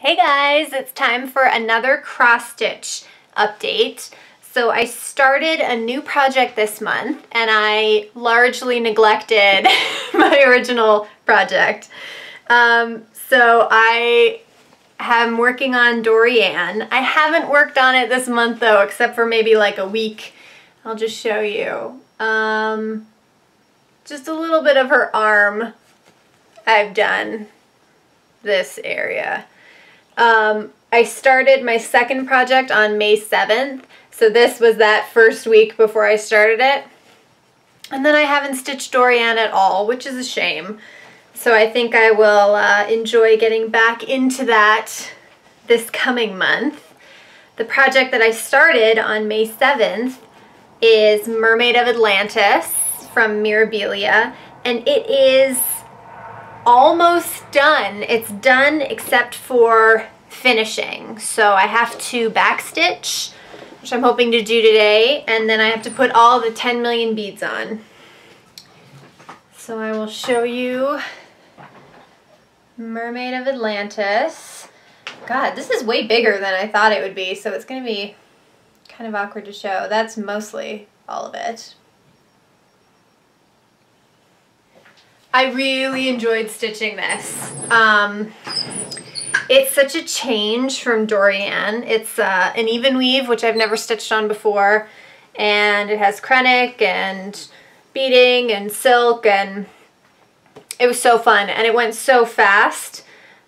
Hey guys, it's time for another cross stitch update. So I started a new project this month and I largely neglected my original project. So I am working on Dorian. I haven't worked on it this month though, except for maybe like a week. I'll just show you. Just a little bit of her arm I've done this area. I started my second project on May 7th, so this was that first week before I started it. And then I haven't stitched Dorian at all, which is a shame. So I think I will enjoy getting back into that this coming month. The project that I started on May 7th is Mermaid of Atlantis from Mirabilia, and it is almost done. It's done except for finishing. So I have to backstitch, which I'm hoping to do today, and then I have to put all the 10 million beads on. So I will show you Mermaid of Atlantis. God, this is way bigger than I thought it would be, so it's going to be kind of awkward to show. That's mostly all of it. I really enjoyed stitching this. It's such a change from Dorian. It's an even weave, which I've never stitched on before, and it has krennic and beading and silk, and it was so fun, and it went so fast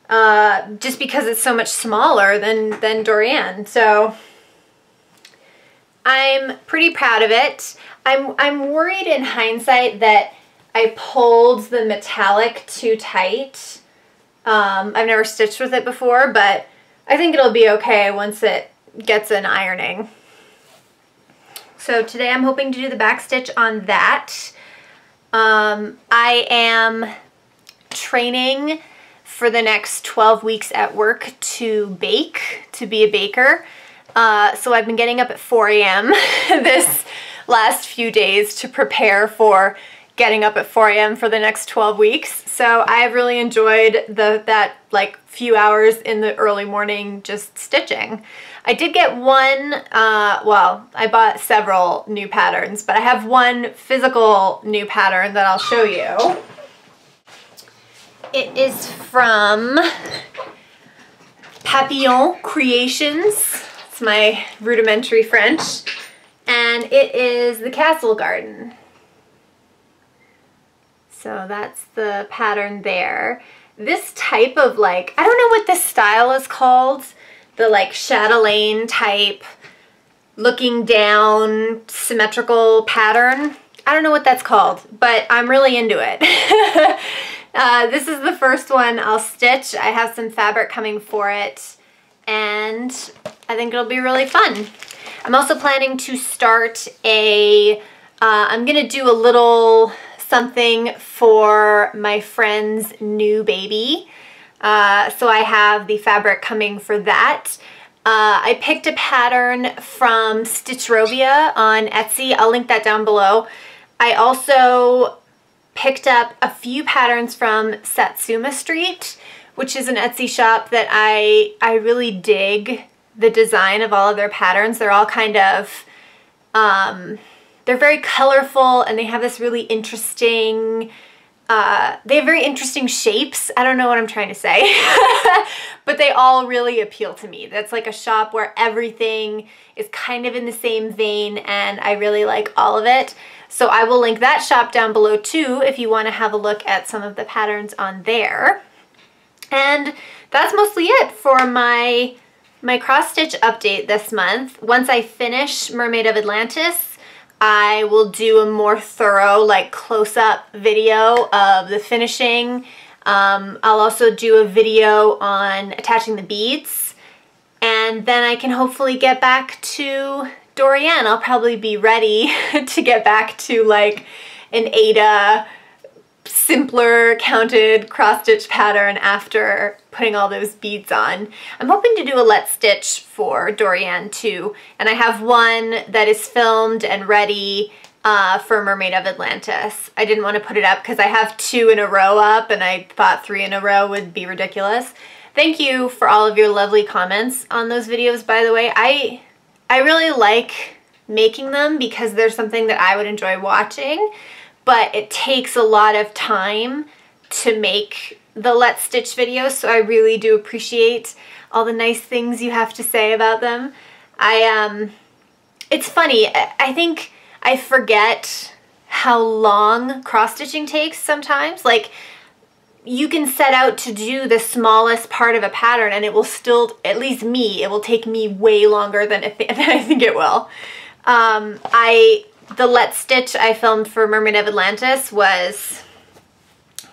just because it's so much smaller than Dorian. So I'm pretty proud of it. I'm worried in hindsight that I pulled the metallic too tight. I've never stitched with it before, but I think it'll be okay once it gets an ironing. So today I'm hoping to do the back stitch on that. I am training for the next 12 weeks at work to bake, to be a baker. So I've been getting up at 4 a.m. this last few days to prepare for getting up at 4 a.m. for the next 12 weeks. So I've really enjoyed that like few hours in the early morning just stitching. I did get one, well, I bought several new patterns, but I have one physical new pattern that I'll show you. It is from Papillon Creations. It's my rudimentary French. And it is the Castle Garden. So that's the pattern there. This type of like, I don't know what this style is called, the like chatelaine type looking down symmetrical pattern. I don't know what that's called, but I'm really into it. This is the first one I'll stitch. I have some fabric coming for it, and I think it'll be really fun. I'm also planning to start I'm gonna do a little something for my friend's new baby. So I have the fabric coming for that. I picked a pattern from Stitchrovia on Etsy. I'll link that down below. I also picked up a few patterns from Satsuma Street, which is an Etsy shop that I really dig the design of all of their patterns. They're all kind of they're very colorful, and they have this really interesting, they have very interesting shapes. I don't know what I'm trying to say, but they all really appeal to me. That's like a shop where everything is kind of in the same vein, and I really like all of it. So I will link that shop down below too if you want to have a look at some of the patterns on there. And that's mostly it for my cross stitch update this month. Once I finish Mermaid of Atlantis, I will do a more thorough, like close-up video of the finishing. I'll also do a video on attaching the beads, and then I can hopefully get back to Dorian. I'll probably be ready to get back to like an Ada, simpler counted cross-stitch pattern after putting all those beads on. I'm hoping to do a Let's Stitch for Dorian too, and I have one that is filmed and ready for Mermaid of Atlantis. I didn't want to put it up because I have 2 in a row up, and I thought 3 in a row would be ridiculous. Thank you for all of your lovely comments on those videos, by the way. I really like making them because there's something that I would enjoy watching, but it takes a lot of time to make the Let's Stitch videos, so I really do appreciate all the nice things you have to say about them. It's funny, I think I forget how long cross-stitching takes sometimes. Like, you can set out to do the smallest part of a pattern and it will still, at least me, it will take me way longer than I think it will. The Let's Stitch I filmed for Mermaid of Atlantis was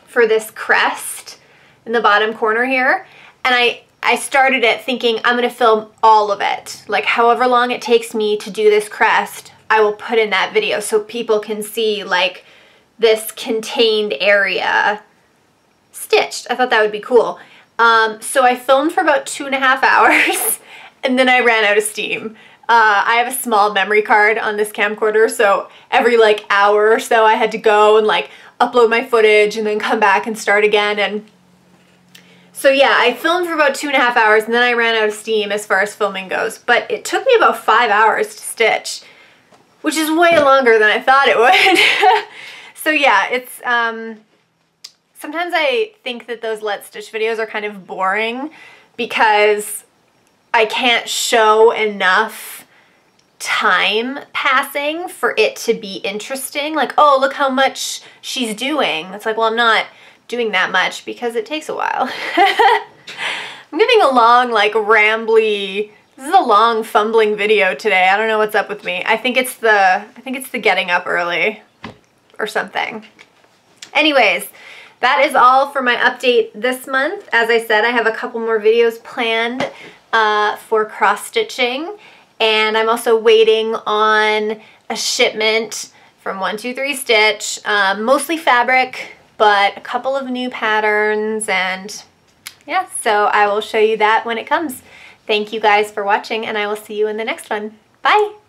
for this crest in the bottom corner here. And I started it thinking I'm gonna film all of it. Like however long it takes me to do this crest, I will put in that video so people can see like this contained area stitched. I thought that would be cool. So I filmed for about 2.5 hours and then I ran out of steam. I have a small memory card on this camcorder, so every like hour or so I had to go and like upload my footage and then come back and start again. And so yeah, I filmed for about 2.5 hours and then I ran out of steam as far as filming goes. But it took me about 5 hours to stitch, which is way longer than I thought it would. So yeah, it's sometimes I think that those Let's Stitch videos are kind of boring because I can't show enough time passing for it to be interesting. Like, oh, look how much she's doing. It's like, well, I'm not doing that much because it takes a while. I'm getting a long, like, rambly, this is a long fumbling video today. I don't know what's up with me. I think it's the getting up early or something. Anyways, that is all for my update this month. As I said, I have a couple more videos planned for cross-stitching, and I'm also waiting on a shipment from 123 Stitch, mostly fabric, but a couple of new patterns, and yeah, so I will show you that when it comes. Thank you guys for watching, and I will see you in the next one. Bye!